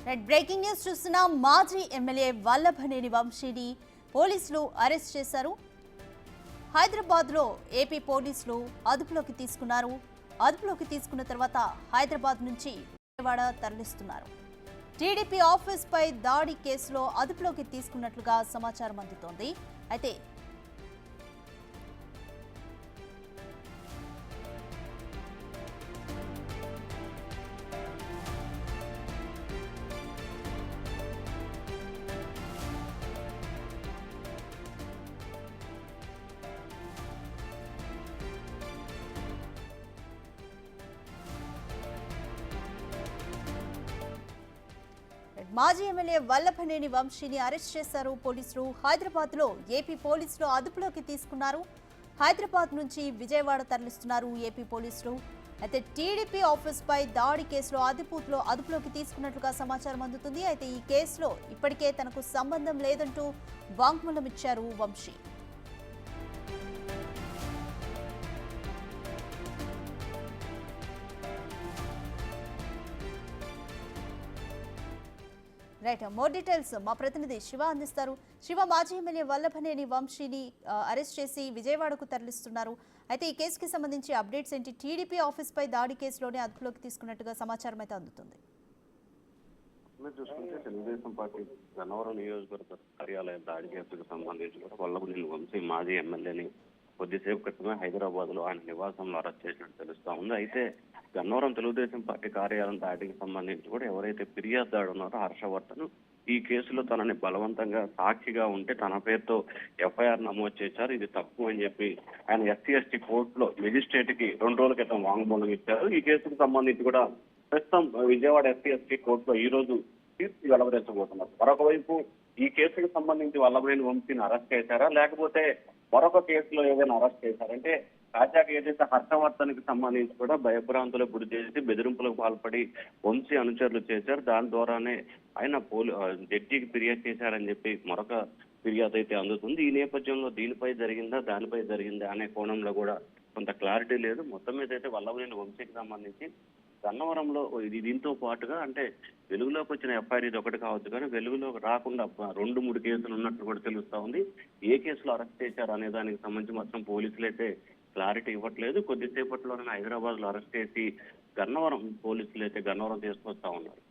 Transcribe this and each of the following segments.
Breaking news చూస్తున్నాం. మాజీ MLA Vallabhaneni వంశీని పోలీసులు అరెస్ట్ చేశారు. హైదరాబాద్ లో ఏపీ పోలీసులు అదుపులోకి తీసుకున్నారు. అదుపులోకి తీసుకున్న తర్వాత హైదరాబాద్ నుంచి విజయవాడ తరలిస్తున్నారు. టీడీపీ ఆఫీస్ పై దాడి కేసులో అదుపులోకి తీసుకున్నట్లుగా సమాచారం అందుతోంది. అయితే మాజీ ఎమ్మెల్యే వల్లభనేని వంశీని అరెస్ట్ చేశారు పోలీసులు. హైదరాబాద్ లో ఏపీ పోలీసులు అదుపులోకి తీసుకున్నారు. హైదరాబాద్ నుంచి విజయవాడ తరలిస్తున్నారు ఏపీ పోలీసులు. అయితే టీడీపీ ఆఫీస్ పై దాడి కేసులో అదుపులోకి తీసుకున్నట్లుగా సమాచారం అందుతుంది. అయితే ఈ కేసులో ఇప్పటికే తనకు సంబంధం లేదంటూ వాంగ్మూలం ఇచ్చారు వంశీ. రైట్, మోర్ డీటెయిల్స్ మా ప్రతినిధి శివ అందిస్తారు. శివ, మాజీ ఎమ్మెల్యే వల్లభనేని వంశీని అరెస్ట్ చేసి విజయవాడకు తరలిస్తున్నారు. అయితే ఈ కేసుకి సంబంధించి అప్డేట్స్ ఏంటి? టీడీపీ ఆఫీస్ పై దాడి కేసులోనే అదుపులోకి తీసుకున్నట్టుగా సమాచారం అయితే అందుతుంది. చూసుకుంటే తెలుగుదేశం పార్టీ గన్నవరం నియోజకవర్గ కార్యాలయం దాడి కేసుకు సంబంధించి కూడా వల్లభనేని వంశీ మాజీ ఎమ్మెల్యేని కొద్దిసేపు క్రితమే హైదరాబాద్ లో ఆయన నివాసంలో అరెస్ట్ చేసినట్టు తెలుస్తా ఉంది. అయితే గన్నవరం తెలుగుదేశం పార్టీ కార్యాలయం దాడికి సంబంధించి కూడా ఎవరైతే ఫిర్యాదుదారు ఉన్నారో హర్షవర్ధన్ ఈ కేసులో తనని బలవంతంగా సాక్షిగా ఉంటే తన పేరుతో ఎఫ్ఐఆర్ నమోదు చేశారు, ఇది తప్పు అని చెప్పి ఆయన ఎస్సీ కోర్టులో మెజిస్ట్రేట్ కి 2 రోజుల క్రితం వాంగ్మూలం ఇచ్చారు. ఈ కేసుకు సంబంధించి కూడా ప్రస్తుతం విజయవాడ ఎస్సీ కోర్టులో ఈ రోజు తీర్పు వెలువరించబోతున్నారు. మరొక వైపు ఈ కేసుకు సంబంధించి వల్లభనేని వంశీని అరెస్ట్ చేశారా, లేకపోతే మరొక కేసులో ఏదైనా అరెస్ట్ చేశారంటే తాజాగా ఏదైతే హర్షవర్ధన్కి సంబంధించి కూడా భయభ్రాంతులకు గురి చేసి బెదిరింపులకు పాల్పడి వంశీ అనుచరులు చేశారు. దాని ద్వారానే ఆయన జడ్జికి ఫిర్యాదు చేశారని చెప్పి మరొక ఫిర్యాదు అయితే అందుతుంది. ఈ నేపథ్యంలో దీనిపై జరిగిందా దానిపై జరిగిందా అనే కోణంలో కూడా కొంత క్లారిటీ లేదు. మొత్తం మీద అయితే వల్లభనేని వంశీకి సంబంధించి గన్నవరంలో దీంతో పాటుగా అంటే వెలుగులోకి వచ్చిన ఎఫ్ఐఆర్ ఇది ఒకటి కావచ్చు, కానీ వెలుగులోకి రాకుండా 2-3 కేసులు ఉన్నట్లు కూడా తెలుస్తా ఉంది. ఏ కేసులో అరెస్ట్ చేశారు అనే దానికి సంబంధించి మాత్రం పోలీసులు అయితే క్లారిటీ ఇవ్వట్లేదు. కొద్దిసేపట్లోనే హైదరాబాద్ లో అరెస్ట్ చేసి గన్నవరం పోలీసులు అయితే గన్నవరం తీసుకొస్తా ఉన్నారు.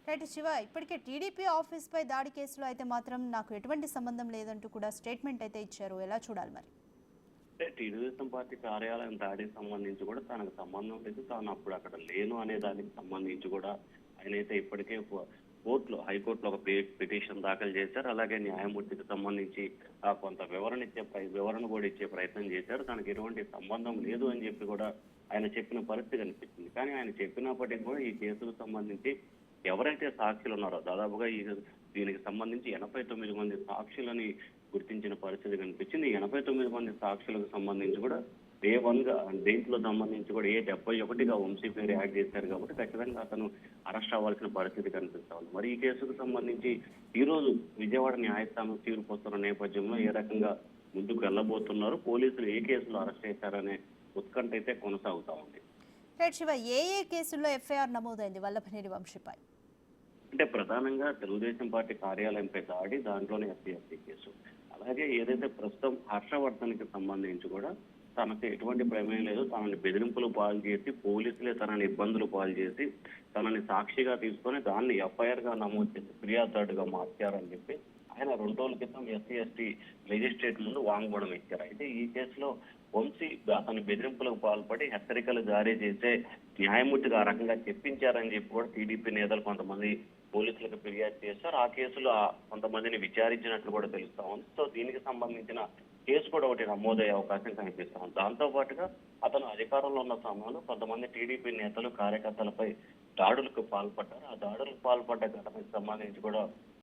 రైట్ శివ, ఇప్పటికే టీడీపీ ఆఫీస్ పై దాడి కేసులో అయితే మాత్రం నాకు ఎటువంటి సంబంధం లేదంటూ కూడా స్టేట్మెంట్ అయితే ఇచ్చారు. ఎలా చూడాలి మరి? తెలుగుదేశం పార్టీ కార్యాలయం దాడికి సంబంధించి కూడా తనకు సంబంధం లేదు, తాను అప్పుడు అక్కడ లేను అనే దానికి సంబంధించి కూడా ఆయన అయితే ఇప్పటికే హైకోర్టులో ఒక పిటిషన్ దాఖలు చేశారు. అలాగే న్యాయమూర్తికి సంబంధించి కొంత వివరణ కూడా ఇచ్చే ప్రయత్నం చేశారు. తనకు ఎటువంటి సంబంధం లేదు అని చెప్పి కూడా ఆయన చెప్పిన పరిస్థితి కనిపిస్తుంది. కానీ ఆయన చెప్పినప్పటికీ కూడా ఈ కేసుకు సంబంధించి ఎవరైతే సాక్షులు ఉన్నారో దాదాపుగా దీనికి సంబంధించి 89 మంది సాక్షులని గుర్తించిన పరిస్థితి కనిపించింది. 89 మంది సాక్షులకు సంబంధించి కూడా డే 1 గా దేంట్లో సంబంధించి కూడా 71గా వంశీ పేరు యాడ్ చేశారు కాబట్టి ఖచ్చితంగా అతను అరెస్ట్ అవ్వాల్సిన పరిస్థితి కనిపిస్తా ఉంది. మరి ఈ కేసుకు సంబంధించి ఈ రోజు విజయవాడ న్యాయస్థానం తీర్పు వస్తున్న నేపథ్యంలో ఏ రకంగా ముందుకు వెళ్ళబోతున్నారు, పోలీసులు ఏ కేసులో అరెస్ట్ చేశారనే ఉత్కంఠ అయితే కొనసాగుతా ఉంది. శివ, ఏ కేసుల్లో ఎఫ్ఐఆర్ నమోదైంది వల్లభనేని వంశీపై? అంటే ప్రధానంగా తెలుగుదేశం పార్టీ కార్యాలయంపై దాడి, దాంట్లోనే ఎస్సీ కేసు. అలాగే ఏదైతే ప్రస్తుతం హర్షవర్ధన్కి సంబంధించి కూడా తనకు ఎటువంటి ప్రమేయం లేదు, తనని బెదిరింపులు పాలు చేసి పోలీసులే తనని ఇబ్బందులు పాలు చేసి తనని సాక్షిగా తీసుకొని దాన్ని ఎఫ్ఐఆర్ గా నమోదు చేసి ఫిర్యాదుదారుగా మార్చారని చెప్పి ఆయన 2 రోజుల క్రితం ఎస్సీ మెజిస్ట్రేట్ ముందు వాంగ్మూలం ఇచ్చారు. అయితే ఈ కేసులో వంశీ అతని బెదిరింపులకు పాల్పడి హెచ్చరికలు జారీ చేసే న్యాయమూర్తిగా ఆ రకంగా చెప్పించారని చెప్పి కూడా టీడీపీ నేతలు కొంతమంది పోలీసులకు ఫిర్యాదు చేశారు. ఆ కేసులో కొంతమందిని విచారించినట్లు కూడా తెలుస్తా ఉంది. సో దీనికి సంబంధించిన కేసు కూడా ఒకటి నమోదయ్యే అవకాశం కనిపిస్తా ఉంది. దాంతో పాటుగా అతను అధికారంలో ఉన్న సమయంలో కొంతమంది టీడీపీ నేతలు కార్యకర్తలపై దాడులకు పాల్పడ్డారు. ఆ దాడులకు పాల్పడ్డ ఘటనకు సంబంధించి కూడా